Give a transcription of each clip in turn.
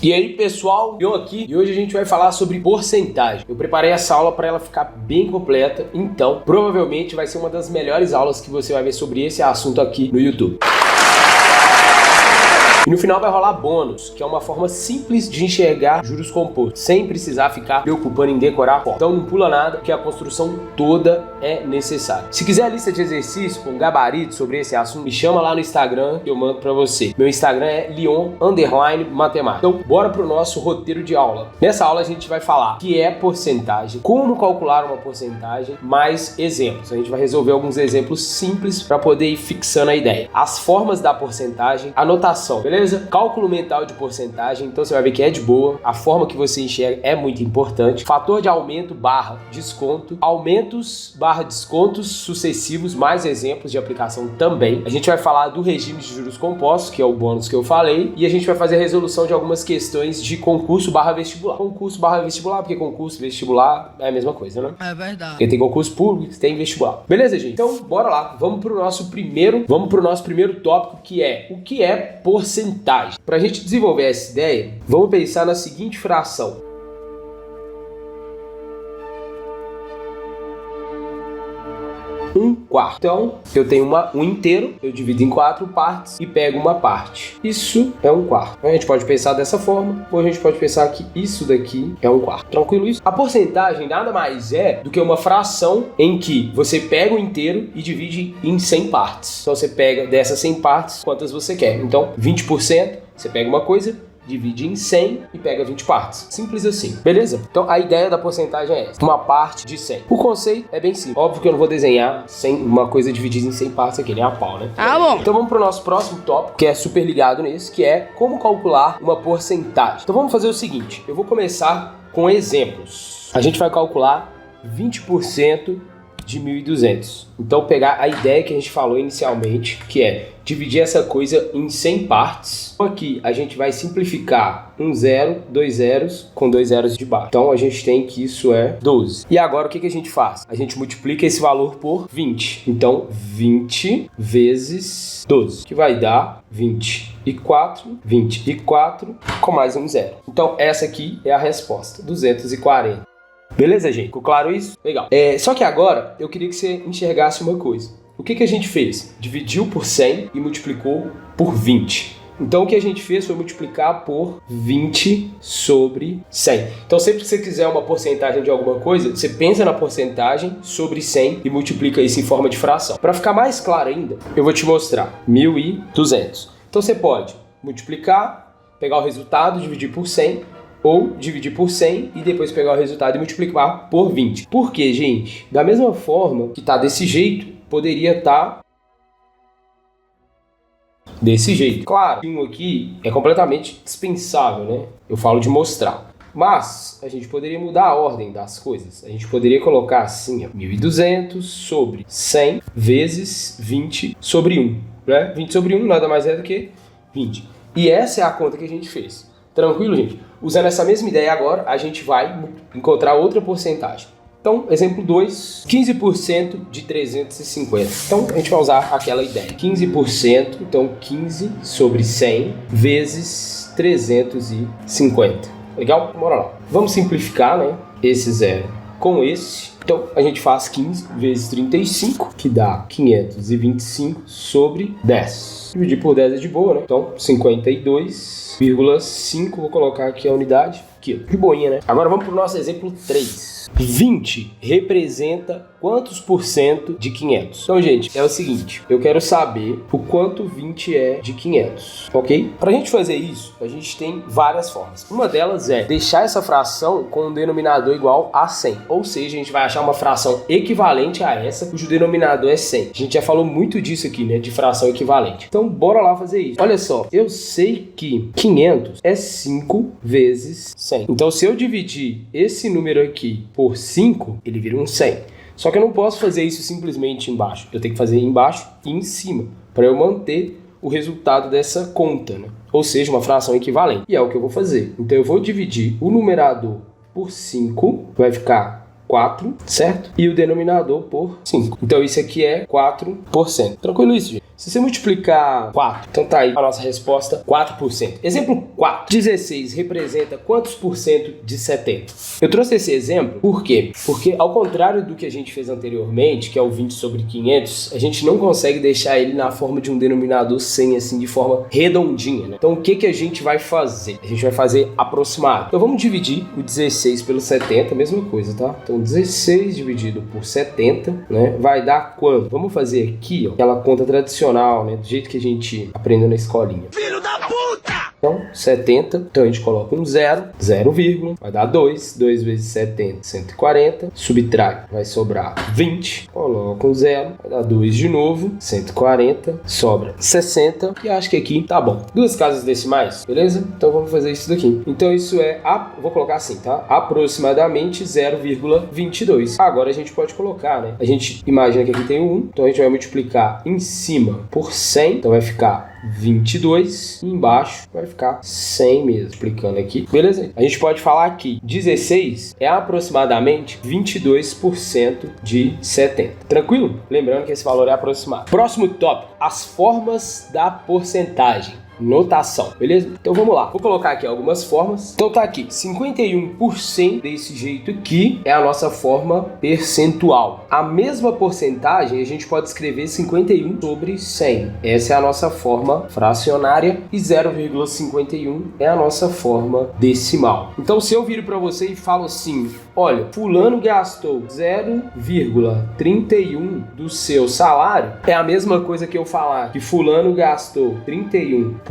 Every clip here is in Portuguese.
E aí pessoal, eu aqui e hoje a gente vai falar sobre porcentagem. Eu preparei essa aula para ela ficar bem completa, então provavelmente vai ser uma das melhores aulas que você vai ver sobre esse assunto aqui no YouTube. E no final vai rolar bônus, que é uma forma simples de enxergar juros compostos, sem precisar ficar preocupando em decorar a fórmula. Então não pula nada, porque a construção toda é necessária. Se quiser a lista de exercícios com gabarito sobre esse assunto, me chama lá no Instagram que eu mando pra você. Meu Instagram é Leon_Matemática. Então bora pro nosso roteiro de aula. Nessa aula a gente vai falar o que é porcentagem, como calcular uma porcentagem, mais exemplos. A gente vai resolver alguns exemplos simples para poder ir fixando a ideia. As formas da porcentagem, anotação, beleza? Cálculo mental de porcentagem, então você vai ver que é de boa, a forma que você enxerga é muito importante. Fator de aumento barra desconto, aumentos barra descontos sucessivos, mais exemplos de aplicação também. A gente vai falar do regime de juros compostos, que é o bônus que eu falei, e a gente vai fazer a resolução de algumas questões de concurso barra vestibular. Concurso barra vestibular, porque concurso vestibular é a mesma coisa, né? É verdade. Porque tem concurso público, tem vestibular. Beleza, gente? Então, bora lá. Vamos pro nosso primeiro tópico, que é o que é porcentagem. Para a gente desenvolver essa ideia, vamos pensar na seguinte fração. 1/4. Então, eu tenho um inteiro, eu divido em 4 partes e pego uma parte. Isso é 1/4. A gente pode pensar dessa forma, ou a gente pode pensar que isso daqui é 1/4. Tranquilo isso? A porcentagem nada mais é do que uma fração em que você pega o inteiro e divide em 100 partes. Então, você pega dessas 100 partes quantas você quer. Então, 20%, você pega uma coisa, divide em 100 e pega 20 partes. Simples assim, beleza? Então a ideia da porcentagem é essa, uma parte de 100. O conceito é bem simples. Óbvio que eu não vou desenhar uma coisa dividida em 100 partes aqui, nem a pau, né? Ah, bom. Então vamos pro nosso próximo tópico, que é super ligado nesse, que é como calcular uma porcentagem. Então vamos fazer o seguinte, eu vou começar com exemplos. A gente vai calcular 20% de 1.200. Então pegar a ideia que a gente falou inicialmente, que é dividir essa coisa em 100 partes. Aqui a gente vai simplificar um zero, dois zeros com dois zeros de baixo. Então a gente tem que isso é 12. E agora o que a gente faz? A gente multiplica esse valor por 20. Então 20 vezes 12, que vai dar 24 com mais um zero. Então essa aqui é a resposta, 240. Beleza, gente? Ficou claro isso? Legal. Só que agora eu queria que você enxergasse uma coisa. O que a gente fez? Dividiu por 100 e multiplicou por 20. Então o que a gente fez foi multiplicar por 20 sobre 100. Então sempre que você quiser uma porcentagem de alguma coisa, você pensa na porcentagem sobre 100 e multiplica isso em forma de fração. Para ficar mais claro ainda, eu vou te mostrar 1.200. Então você pode multiplicar, pegar o resultado, dividir por 100, ou dividir por 100 e depois pegar o resultado e multiplicar por 20. Por quê, gente? Da mesma forma que está desse jeito, poderia estar desse jeito. Claro, um aqui é completamente dispensável, né? Eu falo de mostrar. Mas a gente poderia mudar a ordem das coisas. A gente poderia colocar assim, 1.200 sobre 100 vezes 20 sobre 1. Né? 20 sobre 1 nada mais é do que 20. E essa é a conta que a gente fez. Tranquilo, gente? Usando essa mesma ideia agora, a gente vai encontrar outra porcentagem. Então, exemplo 2, 15% de 350. Então, a gente vai usar aquela ideia. 15%, então 15 sobre 100 vezes 350. Legal? Bora lá. Vamos simplificar, né? Esse zero com esse. Então, a gente faz 15 vezes 35, que dá 525 sobre 10. Dividir por 10 é de boa, né? Então, 52,5, vou colocar aqui a unidade. Aqui, de boinha, né? Agora vamos para o nosso exemplo 3. 20 representa quantos por cento de 500? Então, gente, é o seguinte, eu quero saber o quanto 20 é de 500, ok? Para a gente fazer isso, a gente tem várias formas. Uma delas é deixar essa fração com um denominador igual a 100, ou seja, a gente vai achar uma fração equivalente a essa, cujo denominador é 100. A gente já falou muito disso aqui, né, de fração equivalente. Então, bora lá fazer isso. Olha só, eu sei que 500 é 5 vezes 100. Então, se eu dividir esse número aqui por 5, ele vira um 100. Só que eu não posso fazer isso simplesmente embaixo. Eu tenho que fazer embaixo e em cima, para eu manter o resultado dessa conta, né? Ou seja, uma fração equivalente. E é o que eu vou fazer. Então, eu vou dividir o numerador por 5, vai ficar 4, certo? E o denominador por 5. Então, isso aqui é 4%. Tranquilo isso, gente? Se você multiplicar 4, então tá aí a nossa resposta, 4%. Exemplo 4. 16 representa quantos por cento de 70? Eu trouxe esse exemplo, por quê? Porque ao contrário do que a gente fez anteriormente, que é o 20 sobre 500, a gente não consegue deixar ele na forma de um denominador 100, assim, de forma redondinha, né? Então o que a gente vai fazer? A gente vai fazer aproximado. Então vamos dividir o 16 pelo 70, mesma coisa, tá? Então 16 dividido por 70, né? Vai dar quanto? Vamos fazer aqui, ó, aquela conta tradicional, né? Do jeito que a gente aprendeu na escolinha. Filho da puta! Então, 70, então a gente coloca um 0, 0, vai dar 2, 2 vezes 70, 140, subtrai, vai sobrar 20, coloca um 0, vai dar 2 de novo, 140, sobra 60, e acho que aqui tá bom. Duas casas decimais, beleza? Então vamos fazer isso daqui. Então isso é, vou colocar assim, tá? Aproximadamente 0,22. Agora a gente pode colocar, né? A gente imagina que aqui tem o 1, então a gente vai multiplicar em cima por 100, então vai ficar 22 e embaixo vai ficar 100 mesmo, explicando aqui, beleza? A gente pode falar que 16 é aproximadamente 22% de 70, tranquilo? Lembrando que esse valor é aproximado. Próximo tópico, as formas da porcentagem. Notação, beleza? Então vamos lá, vou colocar aqui algumas formas. Então tá aqui, 51% desse jeito aqui é a nossa forma percentual. A mesma porcentagem a gente pode escrever 51 sobre 100. Essa é a nossa forma fracionária e 0,51 é a nossa forma decimal. Então se eu viro para você e falo assim, olha, fulano gastou 0,31 do seu salário, é a mesma coisa que eu falar que fulano gastou 31%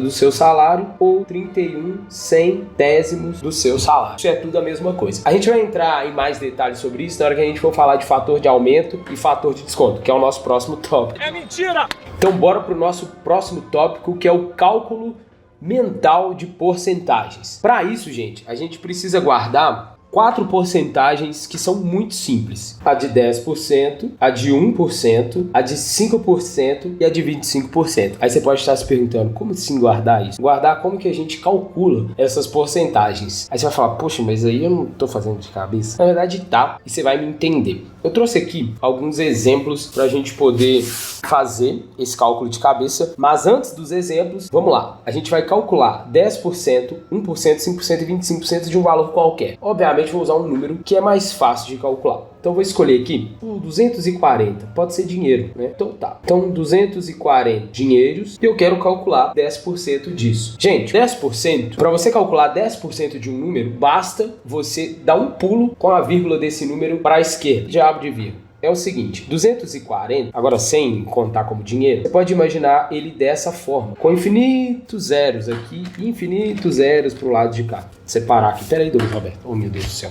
do seu salário ou 31 centésimos do seu salário. Isso é tudo a mesma coisa. A gente vai entrar em mais detalhes sobre isso na hora que a gente for falar de fator de aumento e fator de desconto, que é o nosso próximo tópico. É mentira! Então bora pro nosso próximo tópico, que é o cálculo mental de porcentagens. Para isso, gente, a gente precisa guardar 4 porcentagens que são muito simples. A de 10%, a de 1%, a de 5% e a de 25%. Aí você pode estar se perguntando, como assim guardar isso? Guardar como que a gente calcula essas porcentagens. Aí você vai falar, poxa, mas aí eu não tô fazendo de cabeça. Na verdade tá, e você vai me entender. Eu trouxe aqui alguns exemplos para a gente poder fazer esse cálculo de cabeça, mas antes dos exemplos, vamos lá. A gente vai calcular 10%, 1%, 5% e 25% de um valor qualquer. Obviamente vou usar um número que é mais fácil de calcular. Então vou escolher aqui o 240, pode ser dinheiro, né? Então tá. Então 240 dinheiros e eu quero calcular 10% disso. Gente, 10%, para você calcular 10% de um número, basta você dar um pulo com a vírgula desse número para a esquerda. Diabo de vírgula. É o seguinte, 240, agora sem contar como dinheiro, você pode imaginar ele dessa forma, com infinitos zeros aqui e infinitos zeros pro lado de cá. Separar aqui, peraí, Douglas Roberto, oh meu Deus do céu,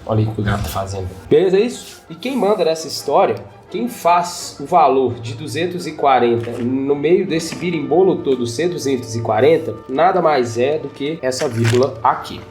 olha aí o que o gato tá fazendo. Beleza, é isso? E quem manda nessa história, quem faz o valor de 240 no meio desse birimbolo todo ser 240, nada mais é do que essa vírgula aqui.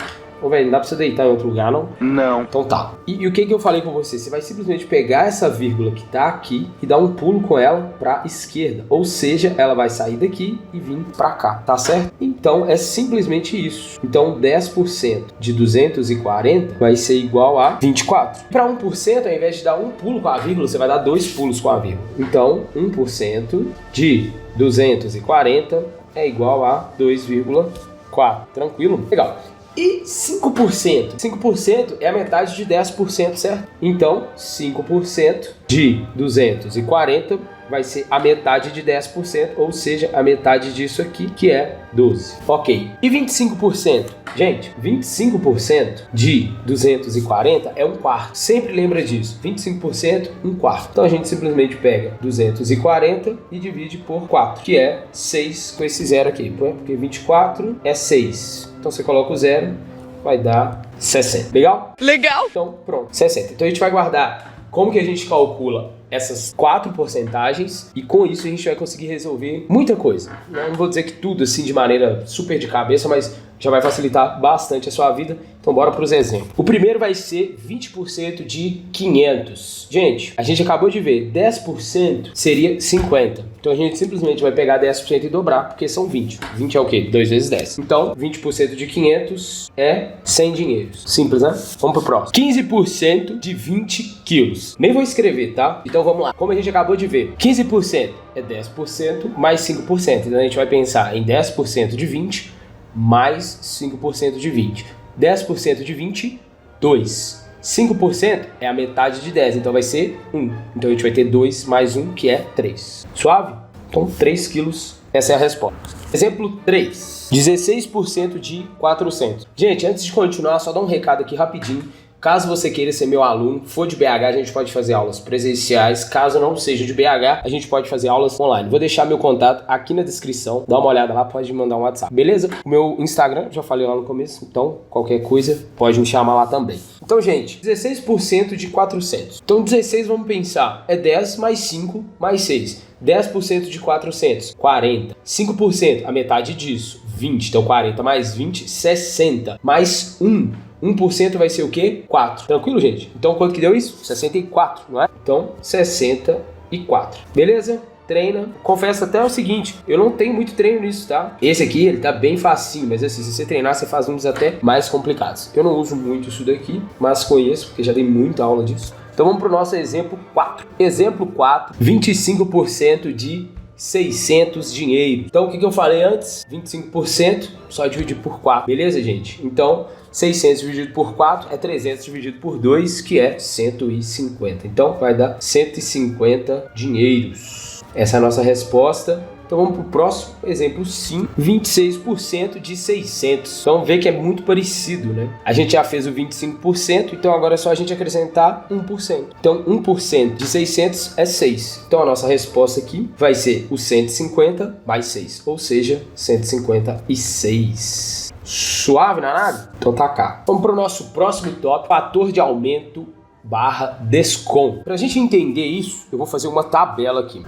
Ô, velho, não dá pra você deitar em outro lugar, não? Não. Então tá. E o que eu falei com você? Você vai simplesmente pegar essa vírgula que tá aqui e dar um pulo com ela pra esquerda. Ou seja, ela vai sair daqui e vir pra cá, tá certo? Então, é simplesmente isso. Então, 10% de 240 vai ser igual a 24. Pra 1%, ao invés de dar um pulo com a vírgula, você vai dar 2 pulos com a vírgula. Então, 1% de 240 é igual a 2,4. Tranquilo? Legal. E 5%? 5% é a metade de 10%, certo? Então, 5% de 240 vai ser a metade de 10%, ou seja, a metade disso aqui, que é 12. Ok. E 25%? Gente, 25% de 240 é um quarto. Sempre lembra disso. 25%, um quarto. Então a gente simplesmente pega 240 e divide por 4, que é 6 com esse zero aqui. Porque 24 é 6. Então você coloca o zero, vai dar 60. Legal? Legal! Então pronto, 60. Então a gente vai guardar como que a gente calcula essas 4 porcentagens e com isso a gente vai conseguir resolver muita coisa. Não vou dizer que tudo assim de maneira super de cabeça, mas já vai facilitar bastante a sua vida. Então bora para os exemplos. O primeiro vai ser 20% de 500. Gente, a gente acabou de ver, 10% seria 50. Então a gente simplesmente vai pegar 10% e dobrar, porque são 20. 20 é o quê? 2 vezes 10. Então, 20% de 500 é 100 dinheiros. Simples, né? Vamos pro próximo. 15% de 20 quilos. Nem vou escrever, tá? Então vamos lá. Como a gente acabou de ver, 15% é 10% mais 5%. Então a gente vai pensar em 10% de 20 mais 5% de 20. 10% de 20, 2. 5% é a metade de 10, então vai ser 1. Então a gente vai ter 2 mais 1, que é 3. Suave? Então 3 quilos, essa é a resposta. Exemplo 3. 16% de 400. Gente, antes de continuar, só dar um recado aqui rapidinho. Caso você queira ser meu aluno, for de BH, a gente pode fazer aulas presenciais. Caso não seja de BH, a gente pode fazer aulas online. Vou deixar meu contato aqui na descrição. Dá uma olhada lá, pode me mandar um WhatsApp. Beleza? O meu Instagram, já falei lá no começo, então qualquer coisa pode me chamar lá também. Então, gente, 16% de 400. Então, 16, vamos pensar, é 10 mais 5 mais 6. 10% de 400, 40. 5%, a metade disso, 20. Então, 40 mais 20, 60. Mais 1. 1% vai ser o quê? 4. Tranquilo, gente? Então, quanto que deu isso? 64, não é? Então, 64. Beleza? Treina. Confesso até o seguinte, eu não tenho muito treino nisso, tá? Esse aqui, ele tá bem facinho, mas assim, se você treinar, você faz uns até mais complicados. Eu não uso muito isso daqui, mas conheço, porque já dei muita aula disso. Então, vamos pro nosso exemplo 4. Exemplo 4, 25% de 600 dinheiro. Então, o que eu falei antes? 25%, só dividir por 4. Beleza, gente? Então, 600 dividido por 4 é 300 dividido por 2, que é 150. Então, vai dar 150 dinheiros. Essa é a nossa resposta. Então vamos para o próximo exemplo 5, 26% de 600. Então vê que é muito parecido, né? A gente já fez o 25%, então agora é só a gente acrescentar 1%. Então 1% de 600 é 6. Então a nossa resposta aqui vai ser o 150 mais 6, ou seja, 156. Suave na nada? Então tá cá. Vamos para o nosso próximo tópico, fator de aumento / desconto. Para a gente entender isso, eu vou fazer uma tabela aqui.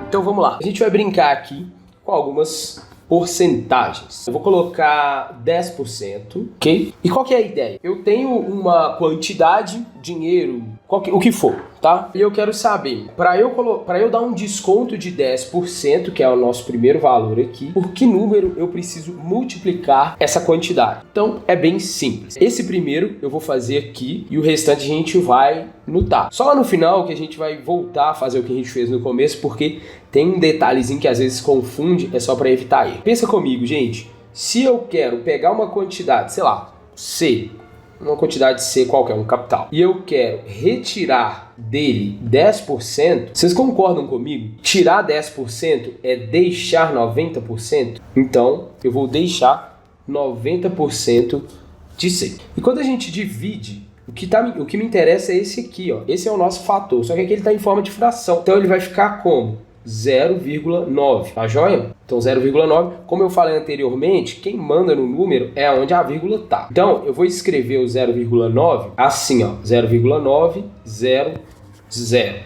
Então vamos lá, a gente vai brincar aqui com algumas porcentagens. Eu vou colocar 10%, ok? E qual que é a ideia? Eu tenho uma quantidade, dinheiro, o que for, tá? E eu quero saber, para eu dar um desconto de 10%, que é o nosso primeiro valor aqui, por que número eu preciso multiplicar essa quantidade? Então é bem simples. Esse primeiro eu vou fazer aqui e o restante a gente vai notar. Só lá no final que a gente vai voltar a fazer o que a gente fez no começo, porque tem um detalhezinho que às vezes confunde, é só para evitar erro. Pensa comigo, gente. Se eu quero pegar uma quantidade, sei lá, C, uma quantidade C qualquer, um capital, e eu quero retirar dele 10%, vocês concordam comigo? Tirar 10% é deixar 90%? Então, eu vou deixar 90% de C. E quando a gente divide, o que me interessa é esse aqui, ó. Esse é o nosso fator, só que aqui ele está em forma de fração. Então, ele vai ficar como? 0,9, tá joia? Então 0,9, como eu falei anteriormente, quem manda no número é onde a vírgula tá. Então eu vou escrever o 0,9 assim, ó, 0,900,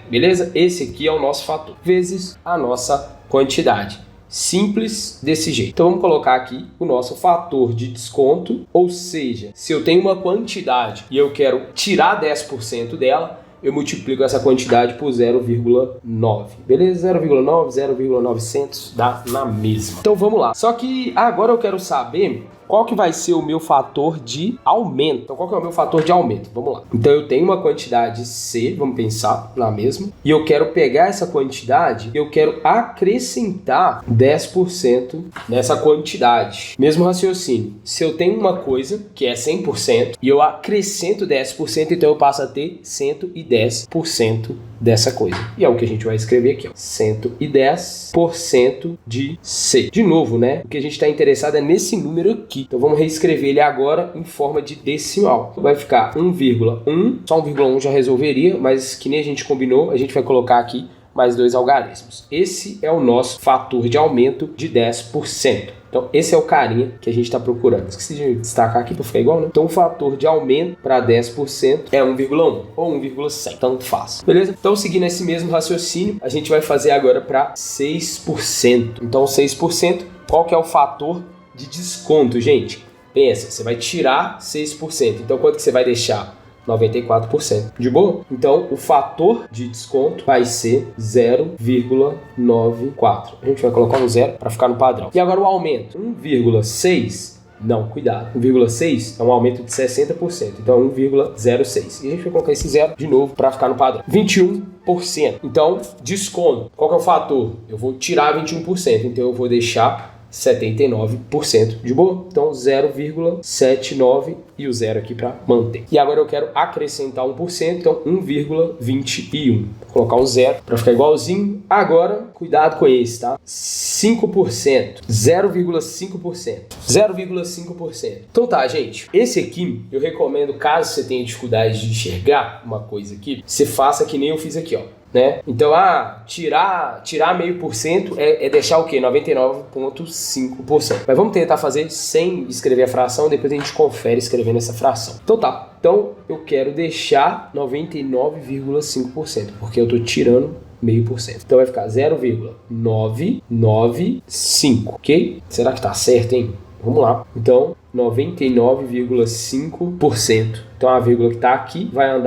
beleza? Esse aqui é o nosso fator, vezes a nossa quantidade. Simples desse jeito. Então vamos colocar aqui o nosso fator de desconto, ou seja, se eu tenho uma quantidade e eu quero tirar 10% dela, eu multiplico essa quantidade por 0,9. Beleza? 0,9, 0,900 dá na mesma. Então vamos lá. Só que agora eu quero saber qual que vai ser o meu fator de aumento. Então qual que é o meu fator de aumento? Vamos lá. Então eu tenho uma quantidade C, vamos pensar na mesma, e eu quero pegar essa quantidade, eu quero acrescentar 10% nessa quantidade. Mesmo raciocínio. Se eu tenho uma coisa que é 100% e eu acrescento 10%, então eu passo a ter 110% dessa coisa. E é o que a gente vai escrever aqui, ó. 110% de C. De novo, né? O que a gente está interessado é nesse número aqui. Então vamos reescrever ele agora em forma de decimal. Vai ficar 1,1. Só 1,1 já resolveria, mas que nem a gente combinou, a gente vai colocar aqui mais 2 algarismos. Esse é o nosso fator de aumento de 10%. Então, esse é o carinha que a gente está procurando. Esqueci de destacar aqui para ficar igual, né? Então, o fator de aumento para 10% é 1,1 ou 1,100. Tanto faz. Beleza? Então, seguindo esse mesmo raciocínio, a gente vai fazer agora para 6%. Então, 6%, qual que é o fator de desconto, gente? Pensa, você vai tirar 6%. Então, quanto que você vai deixar? 94%. De boa? Então, o fator de desconto vai ser 0,94. A gente vai colocar um 0 para ficar no padrão. E agora o aumento. 1,6. Não, cuidado. 1,6 é um aumento de 60%. Então, 1,06. E a gente vai colocar esse 0 de novo para ficar no padrão. 21%. Então, desconto. Qual que é o fator? Eu vou tirar 21%. Então, eu vou deixar 79%. De boa? Então, 0,79 e o 0 aqui para manter. E agora eu quero acrescentar 1%, então 1,21. Vou colocar um 0 para ficar igualzinho. Agora, cuidado com esse, tá? 5%. 0,5%. 0,5%. Então tá, gente. Esse aqui, eu recomendo, caso você tenha dificuldade de enxergar uma coisa aqui, você faça que nem eu fiz aqui, ó. Né? Então, tirar 0,5% é deixar o quê? 99,5%. Mas vamos tentar fazer sem escrever a fração, depois a gente confere escrevendo essa fração. Então tá. Então, eu quero deixar 99,5%, porque eu estou tirando 0,5%. Então, vai ficar 0,995, ok? Será que tá certo, hein? Vamos lá. Então, 99,5%. Então, a vírgula que está aqui vai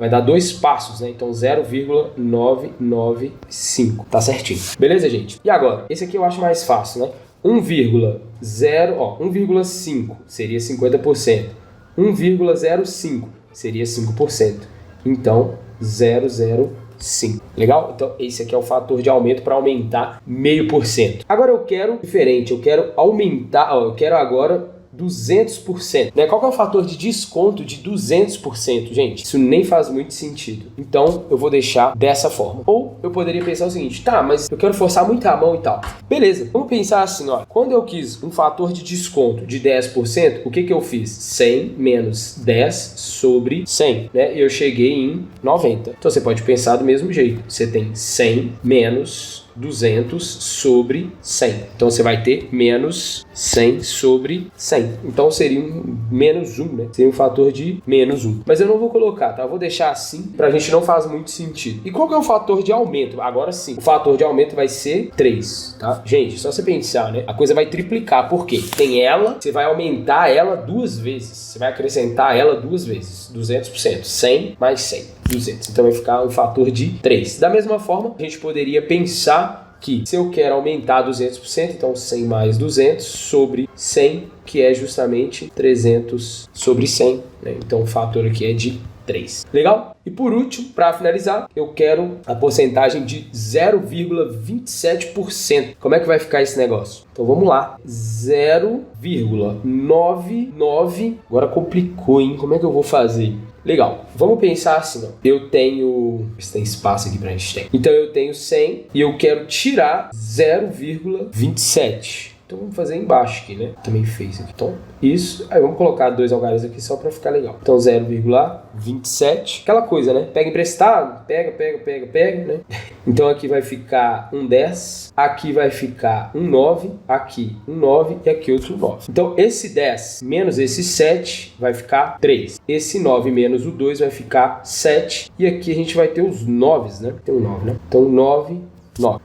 dar 2 passos, né? Então, 0,995. Tá certinho. Beleza, gente? E agora? Esse aqui eu acho mais fácil, né? 1,5 seria 50%. 1,05 seria 5%. Então, 0,05. Legal? Então, esse aqui é o fator de aumento para aumentar 0,5%. Agora eu quero diferente, eu quero aumentar, eu quero agora 200%, né? Qual que é o fator de desconto de 200%, gente? Isso nem faz muito sentido. Então, eu vou deixar dessa forma. Ou eu poderia pensar o seguinte, tá, mas eu quero forçar muito a mão e tal. Beleza, vamos pensar assim, ó. Quando eu quis um fator de desconto de 10%, o que que eu fiz? 100 menos 10 sobre 100, né? E eu cheguei em 90. Então, você pode pensar do mesmo jeito. Você tem 100 menos 200 sobre 100. Então, você vai ter menos 100 sobre 100. Então, seria um menos 1, né? Seria um fator de menos 1. Mas eu não vou colocar, tá? Eu vou deixar assim, pra gente não faz muito sentido. E qual que é o fator de aumento? Agora sim. O fator de aumento vai ser 3, tá? Gente, só você pensar, né? A coisa vai triplicar. Por quê? Tem ela, você vai aumentar ela 2 vezes. Você vai acrescentar ela 2 vezes. 200%. 100 mais 100. 200. Então vai ficar um fator de 3. Da mesma forma, a gente poderia pensar que se eu quero aumentar 200%, então 100 mais 200 sobre 100, que é justamente 300 sobre 100. Né? Então o fator aqui é de 3. Legal? E por último, para finalizar, eu quero a porcentagem de 0,27%. Como é que vai ficar esse negócio? Então vamos lá. 0,99. Agora complicou, hein? Como é que eu vou fazer? Legal, vamos pensar assim, ó. Eu tenho... Se tem espaço aqui pra gente ter. Então eu tenho 100 e eu quero tirar 0,27. Então vamos fazer embaixo aqui, né? Também fez aqui. Então, isso. Aí vamos colocar 2 algarismos aqui só para ficar legal. Então 0,27. Aquela coisa, né? Pega emprestado, pega, né? Então aqui vai ficar um 10. Aqui vai ficar um 9. Aqui um 9 e aqui outro 9. Então esse 10 menos esse 7 vai ficar 3. Esse 9 menos o 2 vai ficar 7. E aqui a gente vai ter os 9, né? Tem um 9, né? Então 9.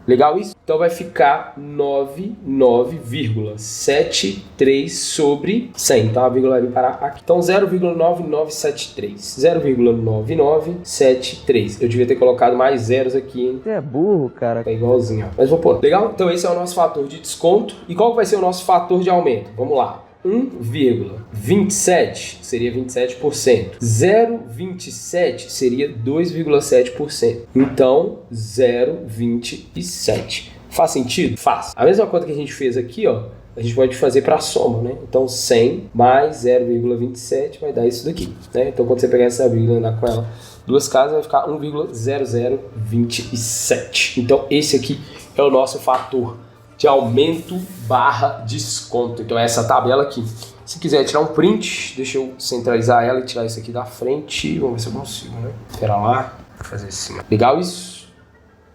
Legal isso? Então vai ficar 99,73 sobre 100. Então a vírgula vai parar aqui. Então 0,9973. 0,9973. Eu devia ter colocado mais zeros aqui, hein? Você é burro, cara. É igualzinho, ó. Mas vou pôr. Legal? Então esse é o nosso fator de desconto. E qual vai ser o nosso fator de aumento? Vamos lá. 1,27 seria 27%. 0,27 seria 2,7%. Então, 0,27. Faz sentido? Faz. A mesma conta que a gente fez aqui, ó, a gente pode fazer para a soma, né? Então, 100 mais 0,27 vai dar isso daqui, né? Então, quando você pegar essa vírgula e andar com ela 2 casas, vai ficar 1,0027. Então, esse aqui é o nosso fator de aumento / desconto. Então é essa tabela aqui. Se quiser tirar um print, deixa eu centralizar ela e tirar isso aqui da frente. Vamos ver se eu consigo, né? Espera lá, vou fazer assim. Legal isso?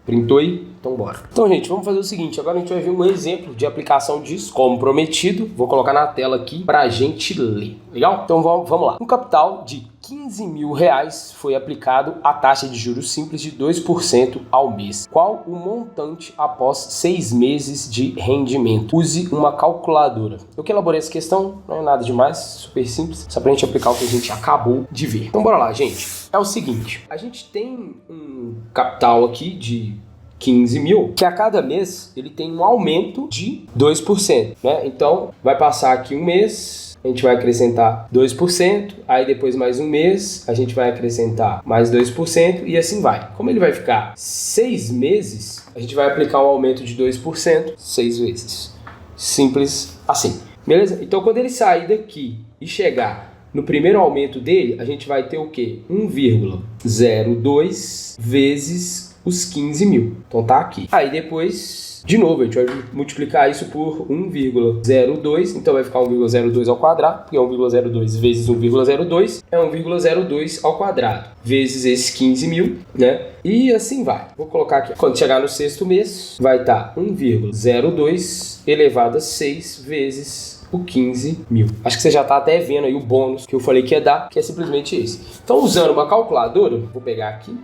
Printou aí? Então bora. Então, gente, vamos fazer o seguinte. Agora a gente vai ver um exemplo de aplicação disso, como prometido. Vou colocar na tela aqui pra gente ler. Legal? Então vamos lá. Um capital de R$15.000 foi aplicado a taxa de juros simples de 2% ao mês. Qual o montante após 6 meses de rendimento? Use uma calculadora. Eu que elaborei essa questão, não é nada demais, super simples, só pra gente aplicar o que a gente acabou de ver. Então bora lá, gente. É o seguinte, a gente tem um capital aqui de 15 mil, que a cada mês ele tem um aumento de 2%, né? Então vai passar aqui um mês, a gente vai acrescentar 2%, aí depois mais um mês, a gente vai acrescentar mais 2% e assim vai. Como ele vai ficar 6 meses, a gente vai aplicar um aumento de 2%, 6 vezes. Simples assim. Beleza? Então quando ele sair daqui e chegar no primeiro aumento dele, a gente vai ter o quê? 1,02 vezes os 15 mil. Então tá aqui. Aí depois, de novo, a gente vai multiplicar isso por 1,02. Então vai ficar 1,02 ao quadrado, porque 1,02 vezes 1,02 é 1,02 ao quadrado. Vezes esses 15 mil, né? E assim vai. Vou colocar aqui. Quando chegar no sexto mês, vai estar 1,02 elevado a 6 vezes o 15 mil. Acho que você já está até vendo aí o bônus que eu falei que ia dar, que é simplesmente esse. Então, usando uma calculadora, vou pegar aqui.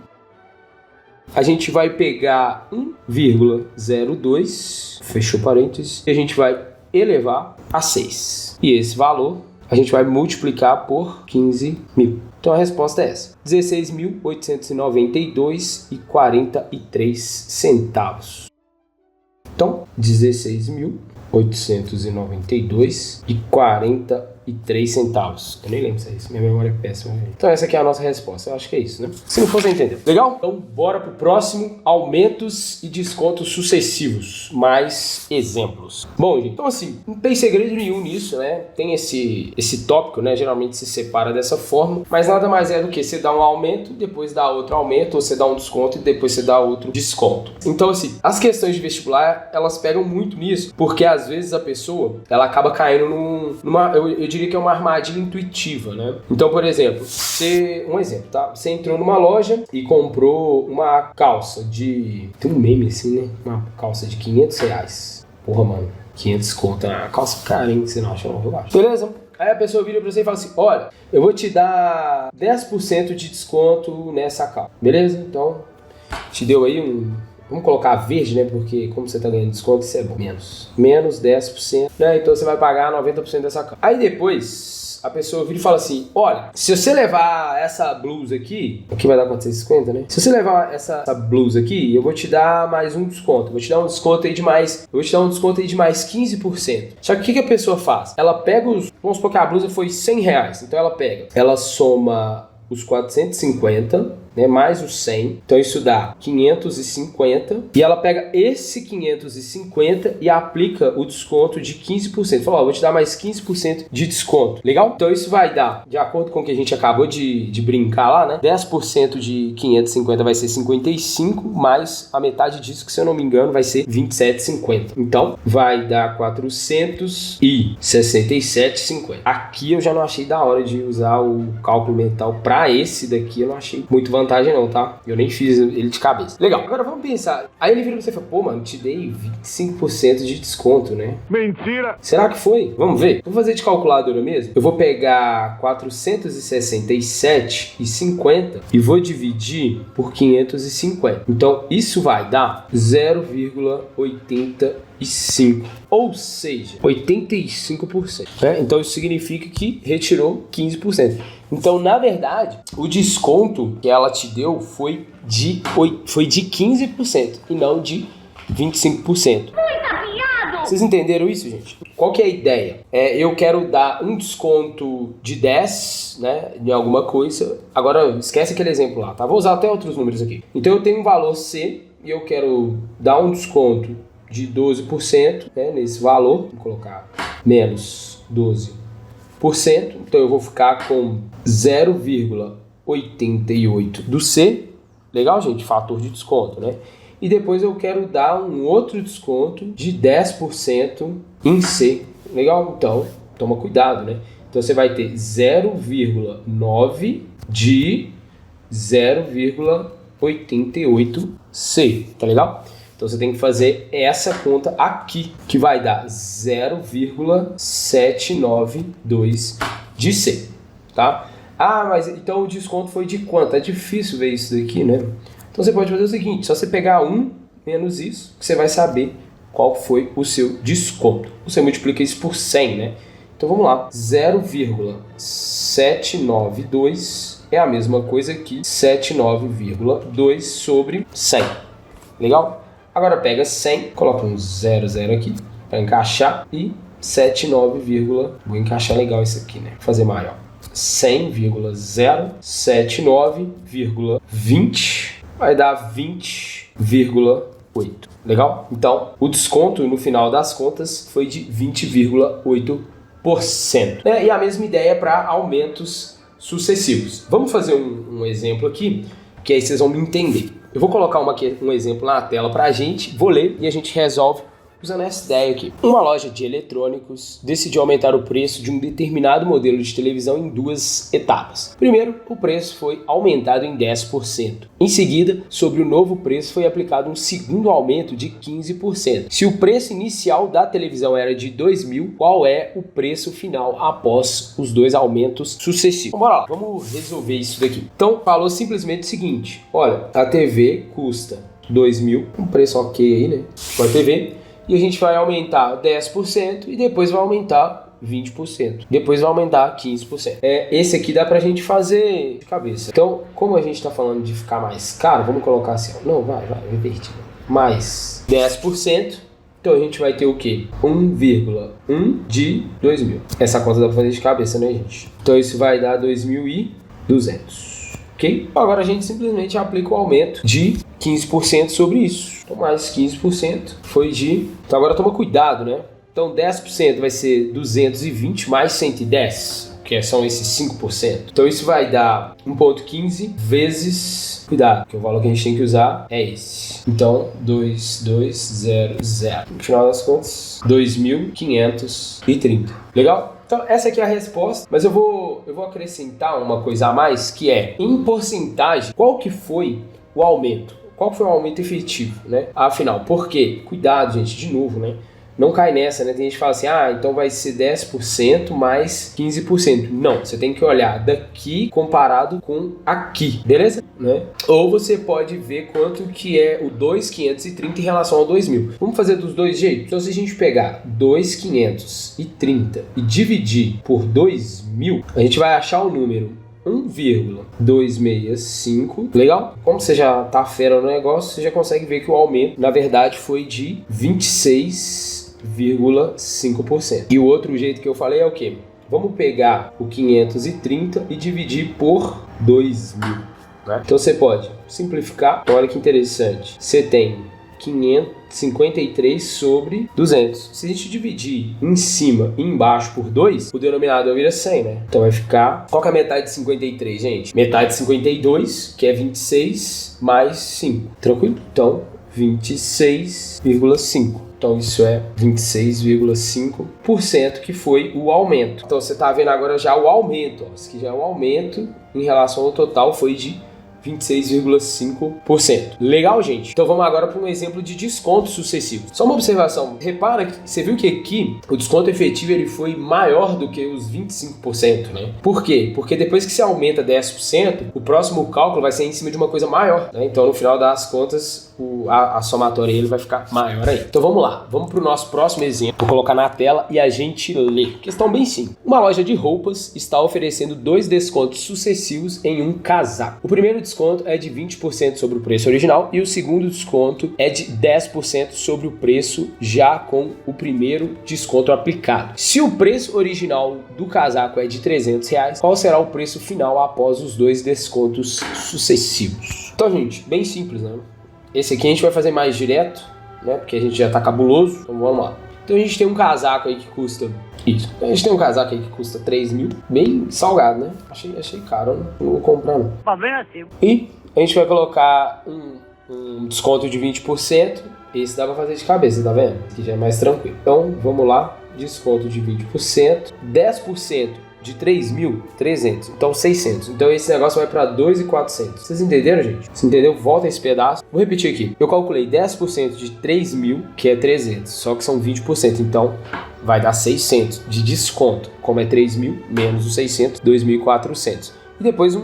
A gente vai pegar 1,02, fechou parênteses, e a gente vai elevar a 6. E esse valor a gente vai multiplicar por 15 mil. Então a resposta é essa: 16.892,43 centavos. Então, 16.892,43 centavos. Eu nem lembro se é isso, minha memória é péssima. Então essa aqui é a nossa resposta, eu acho que é isso, né? Se não for, você entendeu. Legal? Então bora pro próximo: aumentos e descontos sucessivos. Mais exemplos. Bom, gente, então assim, não tem segredo nenhum nisso, né? Tem esse tópico, né? Geralmente se separa dessa forma, mas nada mais é do que você dá um aumento, depois dá outro aumento, ou você dá um desconto e depois você dá outro desconto. Então assim, as questões de vestibular, elas pegam muito nisso, porque às vezes a pessoa, ela acaba caindo numa eu diria que é uma armadilha intuitiva, né? Então, por exemplo, um exemplo, tá? Você entrou numa loja e comprou uma calça de... Tem um meme assim, né? Uma calça de R$500. Porra, mano, 500 conto. Uma calça cara, hein? Você não acha, não? Eu acho. Beleza? Aí a pessoa vira pra você e fala assim: olha, eu vou te dar 10% de desconto nessa calça. Beleza? Então, te deu aí vamos colocar verde, né? Porque como você tá ganhando desconto, isso é bom. Menos 10%, né? Então você vai pagar 90% dessa calça. Aí depois a pessoa vira e fala assim: olha, se você levar essa blusa aqui vai dar quanto? 650, né? Se você levar essa blusa aqui, eu vou te dar mais um desconto. Eu vou te dar um desconto aí de mais 15%. Só que o que a pessoa faz? Ela pega vamos supor que a blusa foi R$100. Então ela soma os 450, né, mais os 100, então isso dá 550, e ela pega esse 550 e aplica o desconto de 15%. Fala, ó, vou te dar mais 15% de desconto. Legal? Então isso vai dar, de acordo com o que a gente acabou de brincar lá, né, 10% de 550 vai ser 55, mais a metade disso, que se eu não me engano vai ser 27,50. Então vai dar 467,50. Aqui eu já não achei da hora de usar o cálculo mental para esse daqui, eu não achei muito vantagem não, tá? Eu nem fiz ele de cabeça. Legal, agora vamos pensar. Aí ele vira pra você e fala: pô, mano, te dei 25% de desconto, né? Mentira! Será que foi? Vamos ver. Vou fazer de calculadora mesmo. Eu vou pegar 467,50 e vou dividir por 550. Então, isso vai dar 0,85. Ou seja, 85%. Né? Então, isso significa que retirou 15%. Então, na verdade, o desconto que ela te deu foi de 15% e não de 25%. Vocês entenderam isso, gente? Qual que é a ideia? Eu quero dar um desconto de 10, né, em alguma coisa. Agora, esquece aquele exemplo lá, tá? Vou usar até outros números aqui. Então, eu tenho um valor C e eu quero dar um desconto de 12%, né, nesse valor. Vou colocar menos 12%. Então, eu vou ficar com 0,88 do C. Legal, gente? Fator de desconto, né? E depois eu quero dar um outro desconto de 10% em C. Legal? Então, toma cuidado, né? Então, você vai ter 0,9 de 0,88C. Tá legal? Então você tem que fazer essa conta aqui, que vai dar 0,792 de C, tá? Ah, mas então o desconto foi de quanto? É difícil ver isso daqui, né? Então você pode fazer o seguinte, só você pegar 1 menos isso, que você vai saber qual foi o seu desconto. Você multiplica isso por 100, né? Então vamos lá, 0,792 é a mesma coisa que 79,2 sobre 100. Legal? Agora pega 100, coloca um 00 aqui para encaixar e 79, vou encaixar legal isso aqui, né? Vou fazer maior. 100,079,20 vai dar 20,8. Legal? Então, o desconto no final das contas foi de 20,8%. E a mesma ideia para aumentos sucessivos. Vamos fazer um exemplo aqui, que aí vocês vão me entender. Eu vou colocar um exemplo na tela para a gente, vou ler e a gente resolve usando essa ideia aqui. Uma loja de eletrônicos decidiu aumentar o preço de um determinado modelo de televisão em 2 etapas. Primeiro, o preço foi aumentado em 10%. Em seguida, sobre o novo preço foi aplicado um segundo aumento de 15%. Se o preço inicial da televisão era de 2.000, qual é o preço final após os 2 aumentos sucessivos? Então, bora lá, vamos resolver isso daqui. Então, falou simplesmente o seguinte, olha, a TV custa 2.000, um preço ok aí, né? Com a TV. E a gente vai aumentar 10% e depois vai aumentar 20%. Depois vai aumentar 15%. Esse aqui dá pra gente fazer de cabeça. Então, como a gente tá falando de ficar mais caro, vamos colocar assim, ó. Não, vai invertido. Mais 10%. Então a gente vai ter o quê? 1,1 de 2.000. Essa conta dá pra fazer de cabeça, né, gente? Então isso vai dar 2.200. Ok? Agora a gente simplesmente aplica o aumento de 15% sobre isso. Então mais 15% foi de... Então agora toma cuidado, né? Então 10% vai ser 220 mais 110, que são esses 5%. Então isso vai dar 1,15 vezes... Cuidado, que o valor que a gente tem que usar é esse. Então 2200. No final das contas, 2.530. Legal? Então essa aqui é a resposta, mas eu vou acrescentar uma coisa a mais, que é, em porcentagem, qual que foi o aumento? Qual foi o aumento efetivo, né? Afinal, por quê? Cuidado, gente, de novo, né? Não cai nessa, né? Tem gente que fala assim, então vai ser 10% mais 15%. Não, você tem que olhar daqui comparado com aqui, beleza? Né? Ou você pode ver quanto que é o 2.530 em relação ao 2.000. Vamos fazer dos dois jeitos? Então se a gente pegar 2.530 e dividir por 2.000, a gente vai achar o número 1,265. Legal? Como você já tá fera no negócio, você já consegue ver que o aumento, na verdade, foi de 26,5%. E o outro jeito que eu falei é o quê? Vamos pegar o 530 e dividir por 2.000. Né? Então você pode simplificar. Então, olha que interessante. Você tem 553 sobre 200. Se a gente dividir em cima e embaixo por 2, o denominador vira 100, né? Então vai ficar... Qual que é a metade de 53, gente? Metade de 52, que é 26, mais 5. Tranquilo? Então, 26,5. Então isso é 26,5% que foi o aumento. Então você está vendo agora já o aumento. Ó. Isso aqui já é o aumento em relação ao total, foi de 26,5%. Legal, gente? Então vamos agora para um exemplo de desconto sucessivo. Só uma observação. Repara que você viu que aqui o desconto efetivo ele foi maior do que os 25%, né? Por quê? Porque depois que você aumenta 10%, o próximo cálculo vai ser em cima de uma coisa maior, né? Então no final das contas a somatória ele vai ficar maior aí. Então vamos lá. Vamos para o nosso próximo exemplo. Vou colocar na tela e a gente lê. Questão bem simples. Uma loja de roupas está oferecendo 2 descontos sucessivos em um casaco. O primeiro desconto é de 20% sobre o preço original e o segundo desconto é de 10% sobre o preço já com o primeiro desconto aplicado. Se o preço original do casaco é de R$300, qual será o preço final após os 2 descontos sucessivos? Então, gente, bem simples, né? Esse aqui a gente vai fazer mais direto, né? Porque a gente já tá cabuloso. Então vamos lá. Então a gente tem um casaco aí que custa isso. A gente tem um casaco aí que custa 3.000. Bem salgado, né? Achei caro, né? Não vou comprar, não. E a gente vai colocar um desconto de 20%. Esse dá pra fazer de cabeça, tá vendo? Esse aqui já é mais tranquilo. Então vamos lá. Desconto de 20%. 10% de 3.300, então 600. Então esse negócio vai para 2.400. Vocês entenderam, gente? Se entendeu? Volta esse pedaço. Vou repetir aqui. Eu calculei 10% de 3.000, que é 300, só que são 20%, então vai dar 600 de desconto. Como é 3.000 menos os 600, 2.400. E depois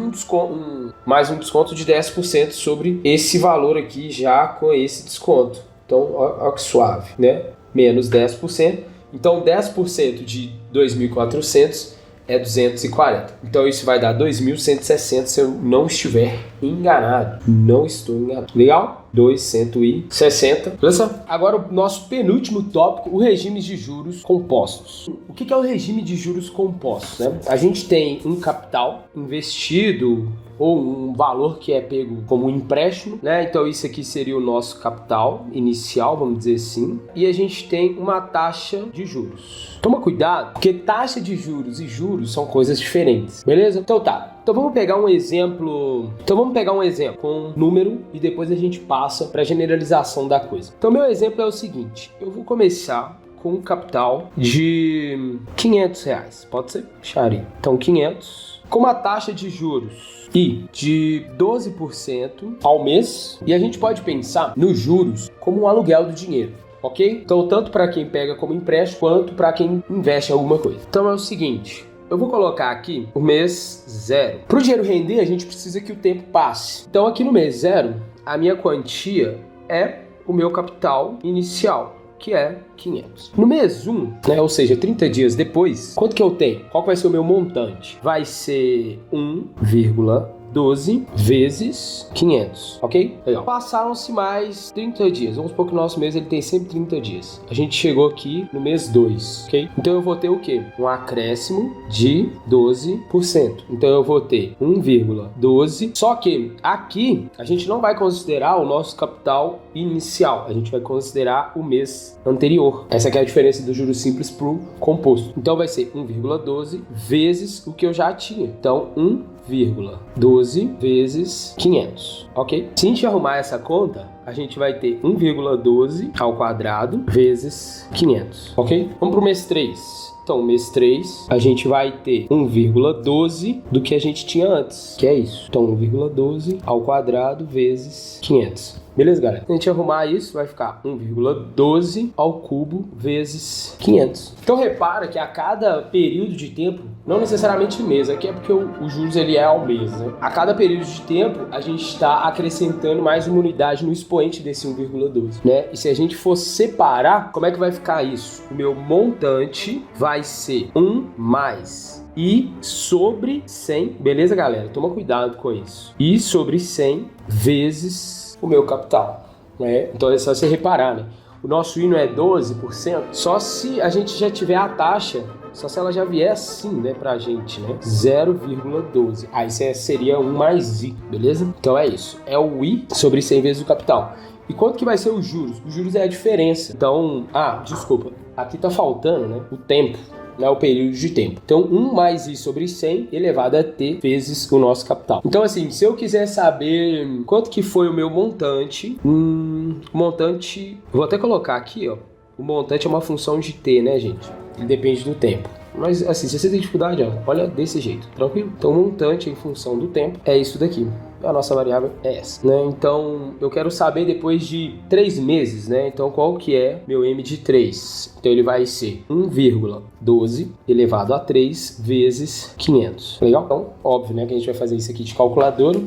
mais um desconto de 10% sobre esse valor aqui já com esse desconto. Então, ó que suave, né? Menos 10%. Então, 10% de 2.400 é 240. Então, isso vai dar 2.160 se eu não estiver enganado. Não estou enganado. Legal? 2.160. Beleza? Agora, o nosso penúltimo tópico, o regime de juros compostos. O que é o regime de juros compostos, né? A gente tem um capital investido ou um valor que é pego como um empréstimo, né? Então isso aqui seria o nosso capital inicial, vamos dizer assim. E a gente tem uma taxa de juros. Toma cuidado, porque taxa de juros e juros são coisas diferentes, beleza? Então tá. Então vamos pegar um exemplo com número e depois a gente passa para a generalização da coisa. Então meu exemplo é o seguinte, eu vou começar com um capital de R$500, pode ser? Xaria. Então 500, com uma taxa de juros de 12% ao mês, e a gente pode pensar nos juros como um aluguel do dinheiro. Ok? Então, tanto para quem pega como empréstimo, quanto para quem investe em alguma coisa. Então, é o seguinte, eu vou colocar aqui o mês 0. Para o dinheiro render, a gente precisa que o tempo passe. Então, aqui no mês 0, a minha quantia é o meu capital inicial, que é 500. No mês 1, né, ou seja, 30 dias depois, quanto que eu tenho? Qual vai ser o meu montante? Vai ser 1,12 vezes 500, ok? Legal. Passaram-se mais 30 dias. Vamos supor que o nosso mês ele tem sempre 30 dias. A gente chegou aqui no mês 2, ok? Então eu vou ter o quê? Um acréscimo de 12%. Então eu vou ter 1,12. Só que aqui a gente não vai considerar o nosso capital inicial. A gente vai considerar o mês anterior. Essa aqui é a diferença do juros simples para o composto. Então vai ser 1,12 vezes o que eu já tinha. Então 1,12 vezes 500, ok? Se a gente arrumar essa conta, a gente vai ter 1,12 ao quadrado vezes 500, ok? Vamos para o mês 3. Então, mês 3, a gente vai ter 1,12 do que a gente tinha antes, que é isso. Então, 1,12 ao quadrado vezes 500. Beleza, galera? Se a gente arrumar isso, vai ficar 1,12 ao cubo vezes 500. Então, repara que a cada período de tempo, não necessariamente mês, aqui é porque o juros ele é ao mês, né? A cada período de tempo, a gente está acrescentando mais uma unidade no expoente desse 1,12, né? E se a gente for separar, como é que vai ficar isso? O meu montante vai ser 1 mais I sobre 100, beleza, galera? Toma cuidado com isso. I sobre 100 vezes o meu capital, né? Então é só você reparar, né? O nosso I não é 12%, só se a gente já tiver a taxa, só se ela já vier assim, né, pra gente, né? 0,12. Aí seria 1 mais I, beleza? Então é isso. É o I sobre 100 vezes o capital. E quanto que vai ser os juros? Os juros é a diferença. Então, desculpa. Aqui tá faltando, né, o tempo. O período de tempo. Então, 1 mais I sobre 100 elevado a T vezes o nosso capital. Então, assim, se eu quiser saber quanto que foi o meu montante, vou até colocar aqui, ó, o montante é uma função de T, né, gente? Ele depende do tempo. Mas, assim, se você tem dificuldade, ó, olha desse jeito, tranquilo? Então, o montante em função do tempo é isso daqui. A nossa variável é essa, né? Então, eu quero saber depois de 3 meses, né? Então, qual que é meu M de 3? Então, ele vai ser 1,12 elevado a 3 vezes 500. Legal? Então, óbvio, né? Que a gente vai fazer isso aqui de calculadora.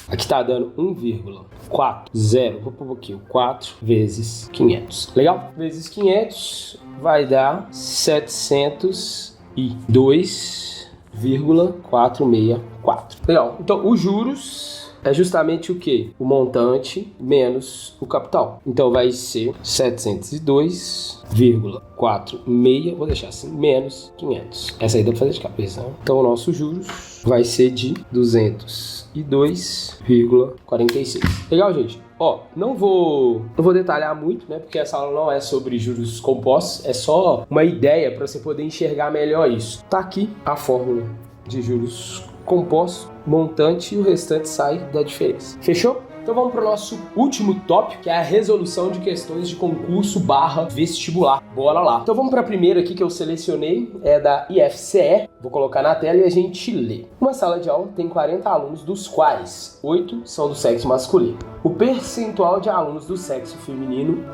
Aqui tá dando 1,40. Vou pôr aqui o 4 vezes 500. Legal? Vezes 500 vai dar 702,464. Legal. Então, os juros é justamente o quê? O montante menos o capital. Então, vai ser 702,46, vou deixar assim, menos 500. Essa aí dá pra fazer de cabeça, né? Então, o nosso juros vai ser de 202,46. Legal, gente? Ó, não vou detalhar muito, né? Porque essa aula não é sobre juros compostos, é só uma ideia para você poder enxergar melhor isso. Tá aqui a fórmula de juros compostos, montante, e o restante sai da diferença. Fechou? Então vamos para o nosso último tópico, que é a resolução de questões de concurso / vestibular. Bora lá. Então vamos para a primeira aqui que eu selecionei, é da IFCE. Vou colocar na tela e a gente lê. Uma sala de aula tem 40 alunos, dos quais 8 são do sexo masculino. O percentual de alunos do sexo feminino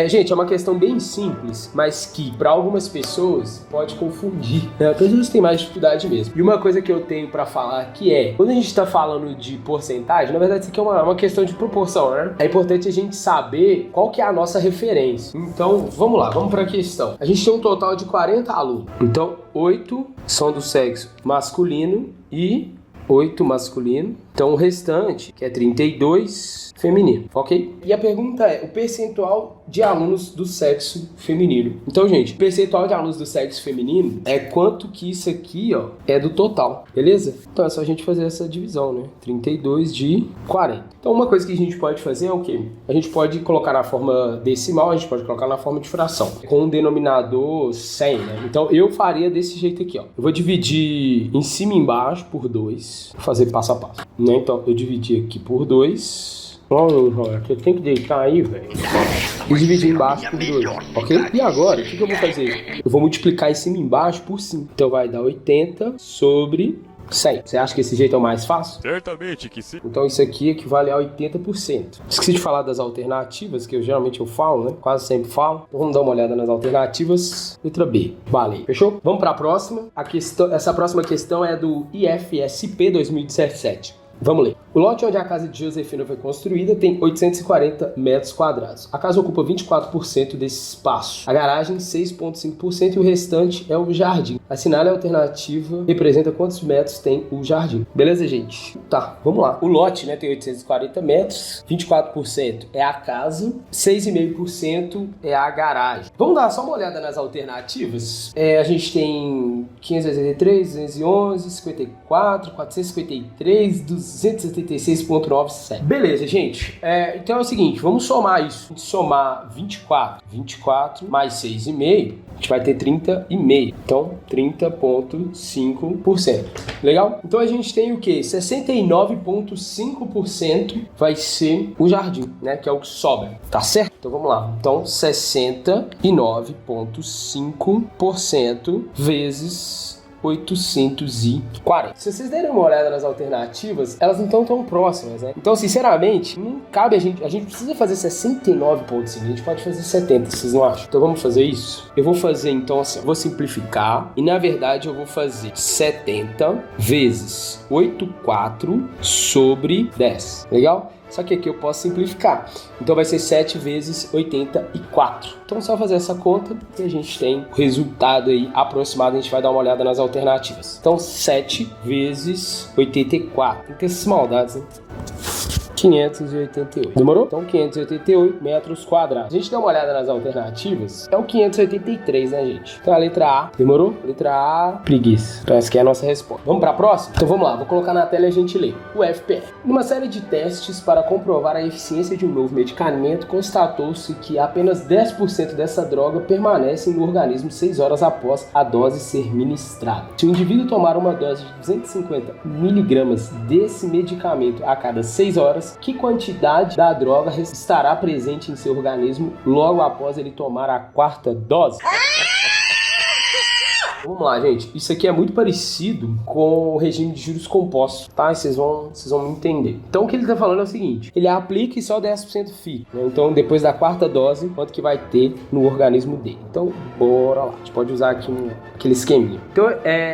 gente, é uma questão bem simples, mas que para algumas pessoas pode confundir, né? Pessoas têm mais dificuldade mesmo. E uma coisa que eu tenho para falar aqui é, quando a gente está falando de porcentagem, na verdade isso aqui é uma questão de proporção, né? É importante a gente saber qual que é a nossa referência. Então, vamos lá, vamos para a questão. A gente tem um total de 40 alunos. Então, 8 são do sexo masculino e 8 masculino. Então, o restante, que é 32 feminino, ok? E a pergunta é o percentual de alunos do sexo feminino. Então, gente, o percentual de alunos do sexo feminino é quanto que isso aqui, ó, é do total, beleza? Então, é só a gente fazer essa divisão, né? 32 de 40. Então, uma coisa que a gente pode fazer é o quê? A gente pode colocar na forma decimal, a gente pode colocar na forma de fração, com um denominador 100, né? Então, eu faria desse jeito aqui, ó. Eu vou dividir em cima e embaixo por 2, vou fazer passo a passo, né? Então, eu dividi aqui por 2. Eu tenho que deitar aí, velho. E dividir embaixo por 2, ok? E agora, o que eu vou fazer? Eu vou multiplicar em cima e embaixo por 5. Então vai dar 80 sobre 100. Você acha que esse jeito é o mais fácil? Certamente que sim. Então isso aqui equivale a 80%. Esqueci de falar das alternativas, que geralmente eu falo, né? Quase sempre falo. Então vamos dar uma olhada nas alternativas. Letra B. Valeu. Fechou? Vamos para a próxima. Essa próxima questão é do IFSP 2017. Vamos ler. O lote onde a casa de Josefina foi construída tem 840 metros quadrados. A casa ocupa 24% desse espaço. A garagem, 6,5% e o restante é o jardim. Assinale a alternativa representa quantos metros tem o jardim. Beleza, gente? Tá, vamos lá. O lote, né, tem 840 metros, 24% é a casa, 6,5% é a garagem. Vamos dar só uma olhada nas alternativas. A gente tem 583, 211, 54, 453, 276,97. Beleza, gente. Então é o seguinte, vamos somar isso. Somar 24 mais 6,5, a gente vai ter 30,5. Então, 30,5%. Legal? Então a gente tem o quê? 69,5% vai ser o jardim, né? Que é o que sobra. Tá certo? Então vamos lá. Então, 69,5% vezes 840. Se vocês derem uma olhada nas alternativas, elas não estão tão próximas, né? Então, sinceramente, não cabe a gente precisa fazer 69,5, a gente pode fazer 70, vocês não acham? Então vamos fazer isso? Eu vou fazer, então, assim, vou simplificar e, na verdade, eu vou fazer 70 vezes 84 sobre 10. Legal? Só que aqui eu posso simplificar. Então vai ser 7 vezes 84. Então é só fazer essa conta e a gente tem o resultado aí aproximado. A gente vai dar uma olhada nas alternativas. Então 7 vezes 84. Tem que ter essas maldades, né? 588. Demorou? Então 588 metros quadrados. A gente dá uma olhada nas alternativas. É o 583, né, gente? Então a letra A. Demorou? Letra A, preguiça. Então essa aqui é a nossa resposta. Vamos para a próxima? Então vamos lá. Vou colocar na tela e a gente lê. O FPR. Numa série de testes para comprovar a eficiência de um novo medicamento, constatou-se que apenas 10% dessa droga permanece no organismo 6 horas após a dose ser ministrada. Se o indivíduo tomar uma dose de 250 miligramas desse medicamento a cada 6 horas, que quantidade da droga estará presente em seu organismo logo após ele tomar a 4ª dose? Vamos lá, gente. Isso aqui é muito parecido com o regime de juros compostos, tá? E vocês vão me entender. Então, o que ele está falando é o seguinte. Ele aplica e só 10% fica, né? Então, depois da 4ª dose, quanto que vai ter no organismo dele? Então, bora lá. A gente pode usar aqui aquele esqueminha. Então,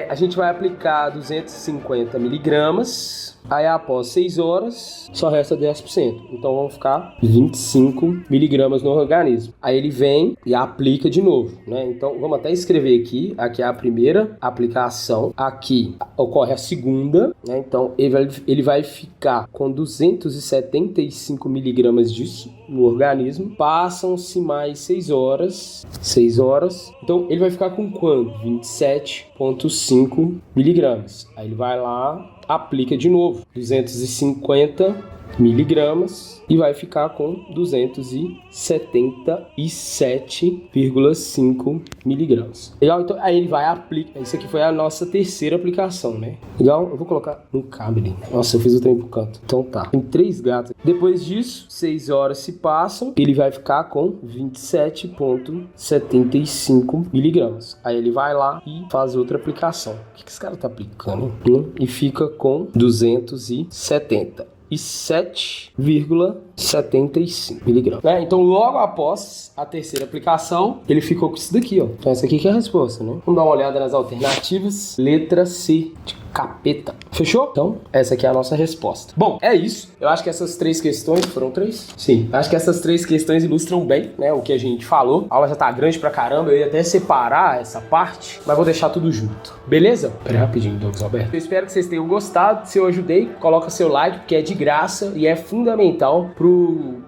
a gente vai aplicar 250 miligramas. Aí, após 6 horas, só resta 10%. Então, vão ficar 25 miligramas no organismo. Aí, ele vem e aplica de novo, né? Então, vamos até escrever aqui. Aqui é a primeira aplicação. Aqui ocorre a segunda, né? Então, ele vai ficar com 275 miligramas disso no organismo. Passam-se mais 6 horas. 6 horas. Então, ele vai ficar com quanto? 27,5 miligramas. Aí, ele vai lá, aplica de novo, 250 miligramas e vai ficar com 277,5 miligramas. Legal? Então aí ele vai aplicar. Isso aqui foi a nossa terceira aplicação, né? Legal? Eu vou colocar no cabe. Nossa, eu fiz o trem pro canto. Então tá. Tem 3 gatos. Depois disso, 6 horas se passam. Ele vai ficar com 27,75 miligramas. Aí ele vai lá e faz outra aplicação. O que esse cara tá aplicando? E fica com 277,75 miligramas. Então, logo após a terceira aplicação, ele ficou com isso daqui, ó. Então, essa aqui que é a resposta, né? Vamos dar uma olhada nas alternativas. Letra C, de capeta. Fechou? Então, essa aqui é a nossa resposta. Bom, é isso. Eu acho que essas 3 questões... Foram 3? Sim. Acho que essas 3 questões ilustram bem, né, o que a gente falou. A aula já tá grande pra caramba. Eu ia até separar essa parte, mas vou deixar tudo junto. Beleza? Pera aí rapidinho, Douglas Alberto. Eu espero que vocês tenham gostado. Se eu ajudei, coloca seu like, porque é de graça e é fundamental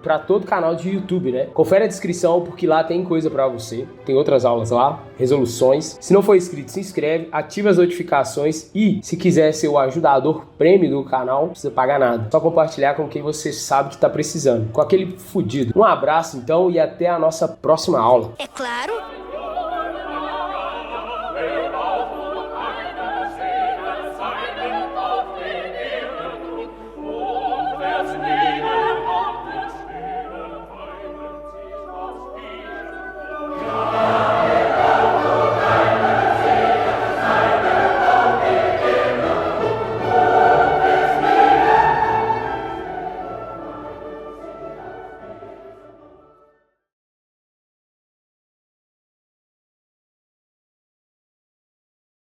pra todo canal de YouTube, né? Confere a descrição, porque lá tem coisa pra você. Tem outras aulas lá, resoluções. Se não for inscrito, se inscreve, ativa as notificações e, se quiser ser o ajudador prêmio do canal, não precisa pagar nada. Só compartilhar com quem você sabe que tá precisando. Com aquele fudido. Um abraço, então, e até a nossa próxima aula. É claro.